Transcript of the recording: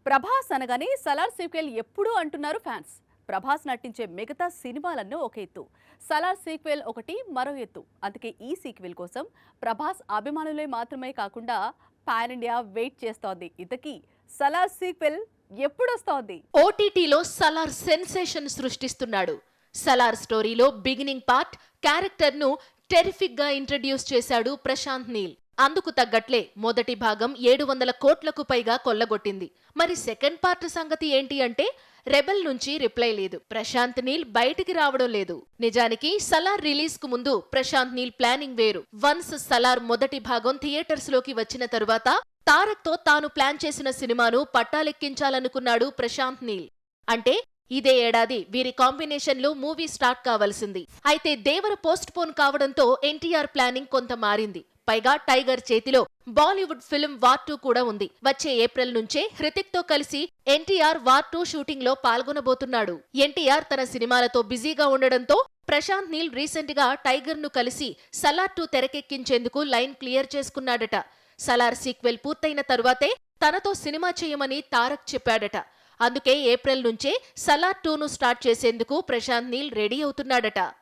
ప్రభాస్ అనగానే సలార్ సీక్వెల్ ఎప్పుడు అంటున్నారు ఫ్యాన్స్. ప్రభాస్ నటించే మిగతా సినిమాలన్నీ ఒక ఎత్తు, సలార్ సీక్వెల్ ఒకటి మరో ఎత్తు. అందుకే ఈ సీక్వెల్ కోసం ప్రభాస్ అభిమానులే మాత్రమే కాకుండా పాన్ ఇండియా వెయిట్ చేస్తోంది. ఇంతకీ సలార్ సీక్వెల్ ఎప్పుడొస్తోంది? ఓటీటీలో సలార్ సెన్సేషన్ సృష్టిస్తున్నాడు. సలార్ స్టోరీలో బిగినింగ్ పార్ట్ క్యారెక్టర్ ను టెరిఫిక్ గా ఇంట్రడ్యూస్ చేశాడు ప్రశాంత్ నీల్. అందుకు తగ్గట్లే మొదటి భాగం 700 కోట్లకు పైగా కొల్లగొట్టింది. మరి సెకండ్ పార్ట్ సంగతి ఏంటి అంటే రెబెల్ నుంచి రిప్లై లేదు. ప్రశాంత్ నీల్ బయటికి రావడం లేదు. నిజానికి సలార్ రిలీజ్ కు ముందు ప్రశాంత్ నీల్ ప్లానింగ్ వేరు. వన్స్ సలార్ మొదటి భాగం థియేటర్స్ లోకి వచ్చిన తరువాత తారక్ తో తాను ప్లాన్ చేసిన సినిమాను పట్టాలెక్కించాలనుకున్నాడు ప్రశాంత్ నీల్. అంటే ఇదే ఏడాది వీరి కాంబినేషన్ లో మూవీ స్టార్ట్ కావాల్సింది. అయితే దేవర పోస్ట్ పోన్ కావడంతో ఎన్టీఆర్ ప్లానింగ్ కొంత మారింది. పైగా టైగర్ చేతిలో బాలీవుడ్ ఫిల్మ్ వార్ 2 కూడా ఉంది. వచ్చే ఏప్రిల్ నుంచే హృతిక్ తో కలిసి ఎన్టీఆర్ వార్ 2 షూటింగ్ లో పాల్గొనబోతున్నాడు. ఎన్టీఆర్ తన సినిమాలతో బిజీగా ఉండడంతో ప్రశాంత్ నీల్ రీసెంట్ గా టైగర్ ను కలిసి సలార్ 2 తెరకెక్కించేందుకు లైన్ క్లియర్ చేసుకున్నాడట. సలార్ సీక్వెల్ పూర్తయిన తరువాతే తనతో సినిమా చేయమని తారక్ చెప్పాడట. అందుకే ఏప్రిల్ నుంచే సలార్ 2 ను స్టార్ట్ చేసేందుకు ప్రశాంత్ నీల్ రెడీ అవుతున్నాడట.